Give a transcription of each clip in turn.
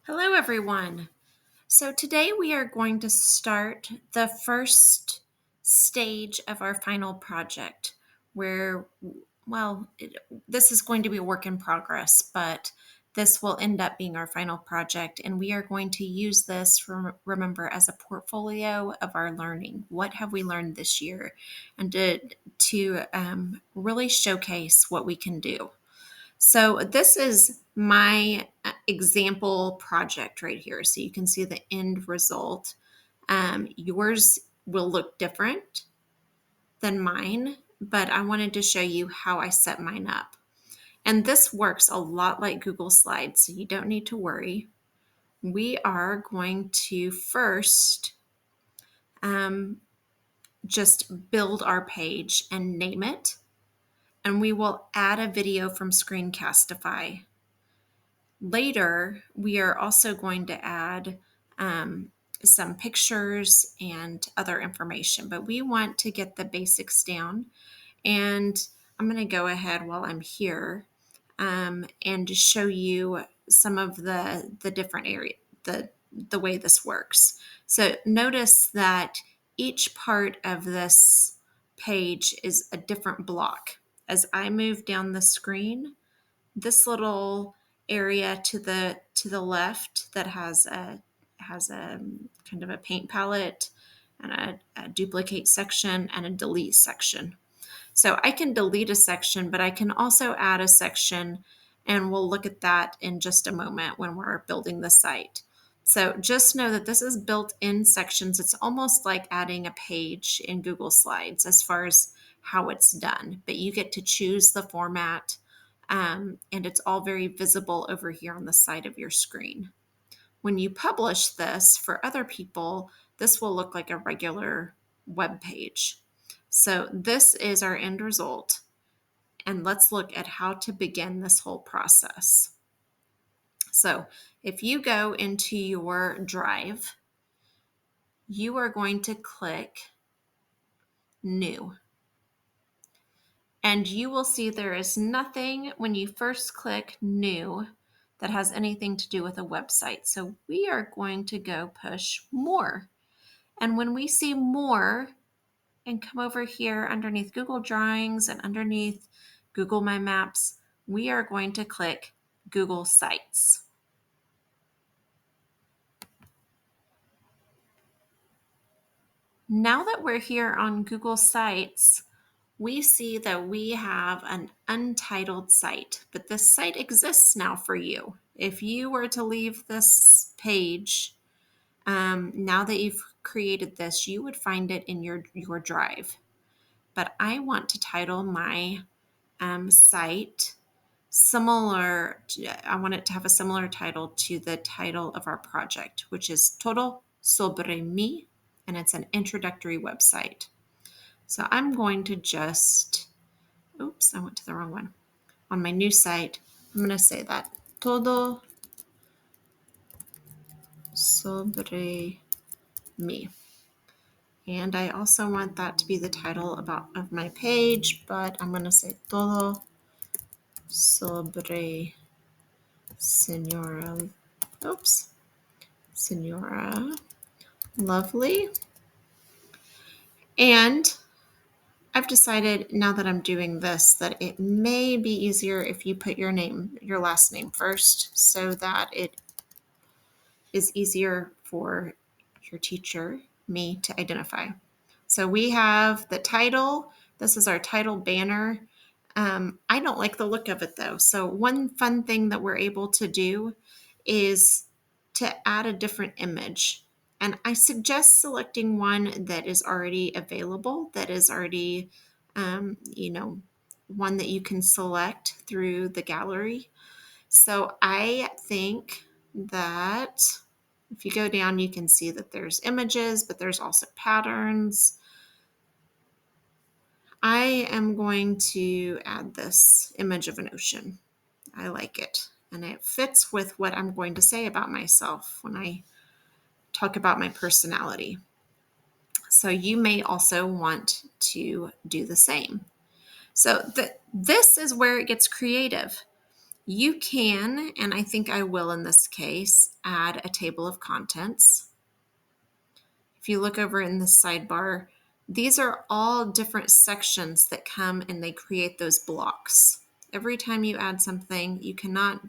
Hello, everyone. So today we are going to start the first stage of our final project where, this is going to be a work in progress, but this will end up being our final project. And we are going to use this, remember, as a portfolio of our learning. What have we learned this year? And to really showcase what we can do. So this is my example project right here. So you can see the end result. Yours will look different than mine, but I wanted to show you how I set mine up. And this works a lot like Google Slides, so you don't need to worry. We are going to first just build our page and name it, and we will add a video from Screencastify. Later, we are also going to add some pictures and other information, but we want to get the basics down. And I'm going to go ahead while I'm here and show you some of the different areas, the way this works. So notice that each part of this page is a different block. As I move down the screen, this little area to the left that has a kind of a paint palette and a duplicate section and a delete section. So I can delete a section, but I can also add a section, and we'll look at that in just a moment when we're building the site. So just know that this is built in sections. It's almost like adding a page in Google Slides as far as how it's done, but you get to choose the format, and it's all very visible over here on the side of your screen. When you publish this for other people, this will look like a regular web page. So this is our end result, and let's look at how to begin this whole process. So if you go into your Drive, you are going to click New. And you will see there is nothing when you first click New that has anything to do with a website. So we are going to go push More. And when we see More and come over here underneath Google Drawings and underneath Google My Maps, we are going to click Google Sites. Now that we're here on Google Sites, we see that we have an untitled site, but this site exists now for you. If you were to leave this page, now that you've created this, you would find it in your Drive. But I want to title my site similar I want it to have a similar title to the title of our project, which is Todo sobre mí, and it's an introductory website. So I'm going to just, oops, I went to the wrong one. On my new site, I'm going to say that Todo sobre mí. And I also want that to be the title of my page, but I'm going to say Todo sobre Senora, Senora Lovely. And I've decided now that I'm doing this that it may be easier if you put your last name first, so that it is easier for your teacher, me, to identify. So we have the title. This is our title banner. I don't like the look of it though. So one fun thing that we're able to do is to add a different image. And I suggest selecting one that is already available, that is already, one that you can select through the gallery. So I think that if you go down, you can see that there's images, but there's also patterns. I am going to add this image of an ocean. I like it, and it fits with what I'm going to say about myself when I talk about my personality. So you may also want to do the same. So this is where it gets creative. You can, and I think I will in this case, add a table of contents. If you look over in the sidebar, these are all different sections that come and they create those blocks. Every time you add something, you cannot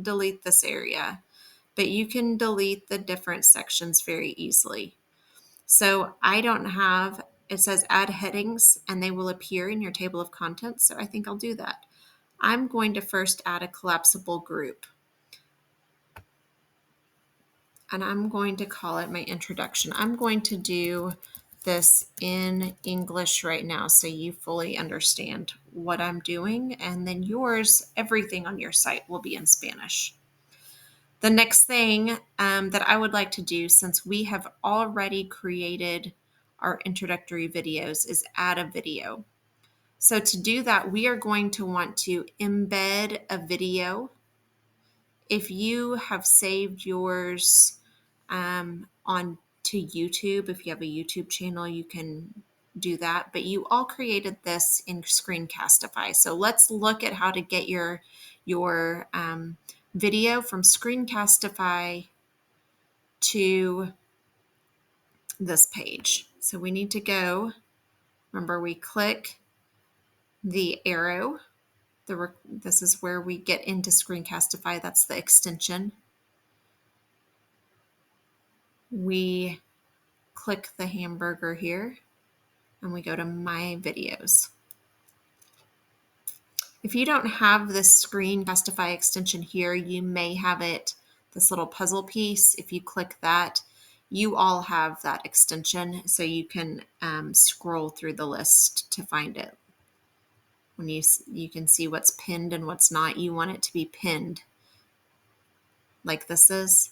delete this area, but you can delete the different sections very easily. So I don't have, it says add headings and they will appear in your table of contents. So I think I'll do that. I'm going to first add a collapsible group. And I'm going to call it my introduction. I'm going to do this in English right now so you fully understand what I'm doing. And then yours, everything on your site will be in Spanish. The next thing that I would like to do, since we have already created our introductory videos, is add a video. So to do that, we are going to want to embed a video. If you have saved yours on to YouTube, if you have a YouTube channel, you can do that. But you all created this in Screencastify. So let's look at how to get your video from Screencastify to this page. So we need to go, remember we click the arrow. This is where we get into Screencastify. That's the extension. We click the hamburger here and we go to My Videos. If you don't have this Screencastify extension here, you may have it, this little puzzle piece. If you click that, you all have that extension so you can scroll through the list to find it. When you can see what's pinned and what's not, you want it to be pinned like this is,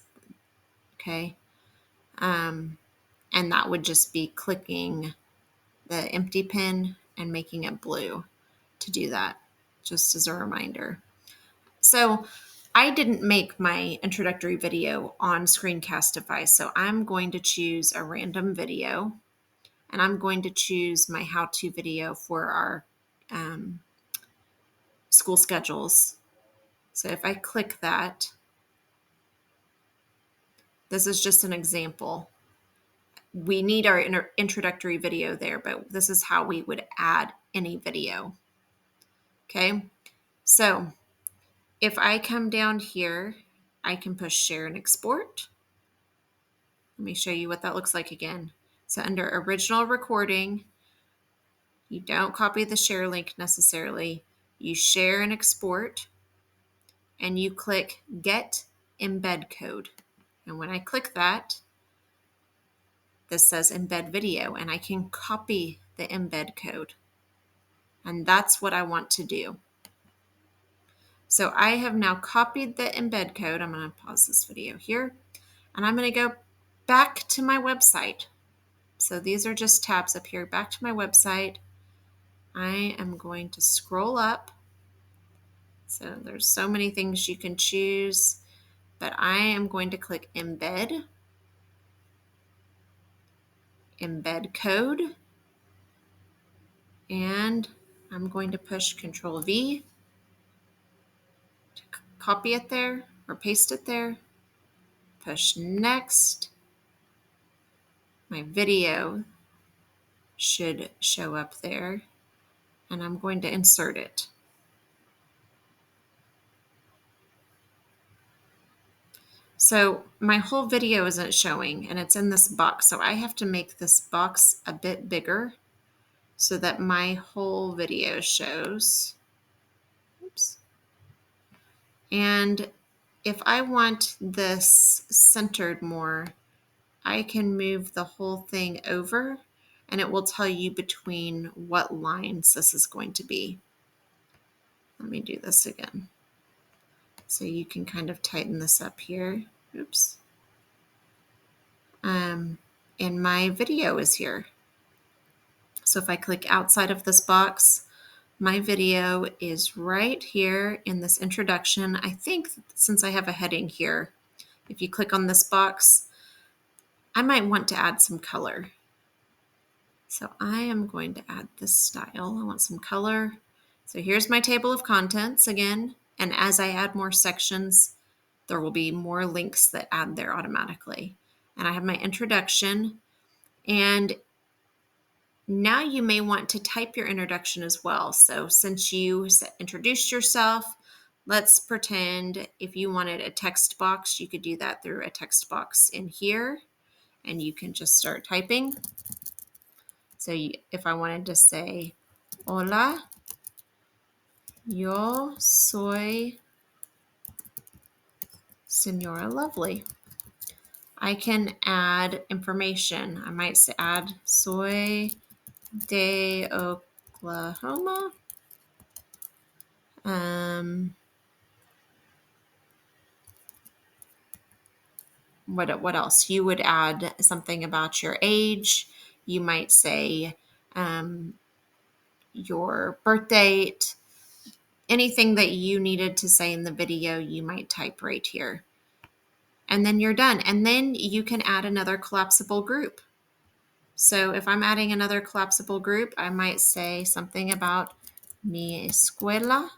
okay? And that would just be clicking the empty pin and making it blue to do that, just as a reminder. So I didn't make my introductory video on Screencastify, so I'm going to choose a random video, and I'm going to choose my how-to video for our school schedules. So if I click that, this is just an example. We need our introductory video there, but this is how we would add any video. Okay, so if I come down here, I can push share and export. Let me show you what that looks like again. So under original recording, you don't copy the share link necessarily. You share and export, and you click get embed code. And when I click that, this says embed video, and I can copy the embed code. And that's what I want to do. So I have now copied the embed code. I'm going to pause this video here, and I'm going to go back to my website. So these are just tabs up here, back to my website. I am going to scroll up. So there's so many things you can choose, but I am going to click embed, embed code, and I'm going to push Control V to copy it there or paste it there. Push next. My video should show up there, and I'm going to insert it. So my whole video isn't showing, and it's in this box. So I have to make this box a bit bigger so that my whole video shows. Oops. And if I want this centered more, I can move the whole thing over, and it will tell you between what lines this is going to be. Let me do this again. So you can kind of tighten this up here. Oops. And my video is here. So if I click outside of this box, my video is right here in this introduction. I think since I have a heading here, if you click on this box, I might want to add some color. So I am going to add this style. I want some color. So here's my table of contents again. And as I add more sections, there will be more links that add there automatically. And I have my introduction. And now you may want to type your introduction as well. So since you introduced yourself, let's pretend if you wanted a text box, you could do that through a text box in here. And you can just start typing. So if I wanted to say, hola, yo soy Señora Lovely. I can add information. I might say add soy de Oklahoma. What else? You would add something about your age. You might say your birth date. Anything that you needed to say in the video, you might type right here. And then you're done. And then you can add another collapsible group. So if I'm adding another collapsible group, I might say something about mi escuela.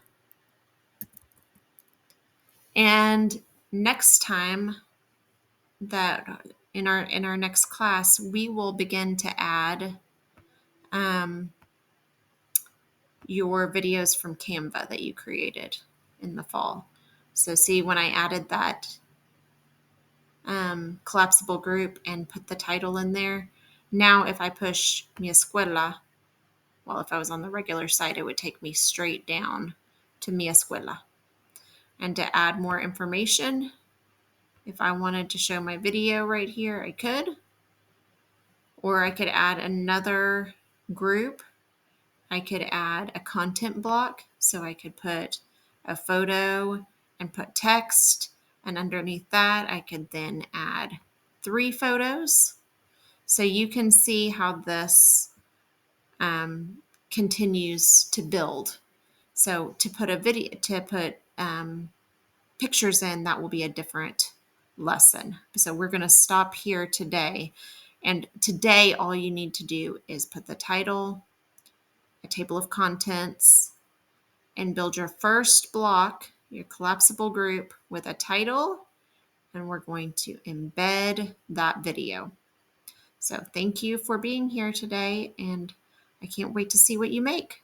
And next time that in our next class, we will begin to add your videos from Canva that you created in the fall. So see, when I added that collapsible group and put the title in there, now if I push mi escuela, well, if I was on the regular site, it would take me straight down to mi escuela. And to add more information, if I wanted to show my video right here, I could. Or I could add another group. I could add a content block. So I could put a photo and put text. And underneath that, I could then add 3 photos. So you can see how this continues to build. So to put pictures in, that will be a different lesson. So we're going to stop here today. And today, all you need to do is put the title, a table of contents, and build your first block, your collapsible group, with a title. And we're going to embed that video. So thank you for being here today, and I can't wait to see what you make.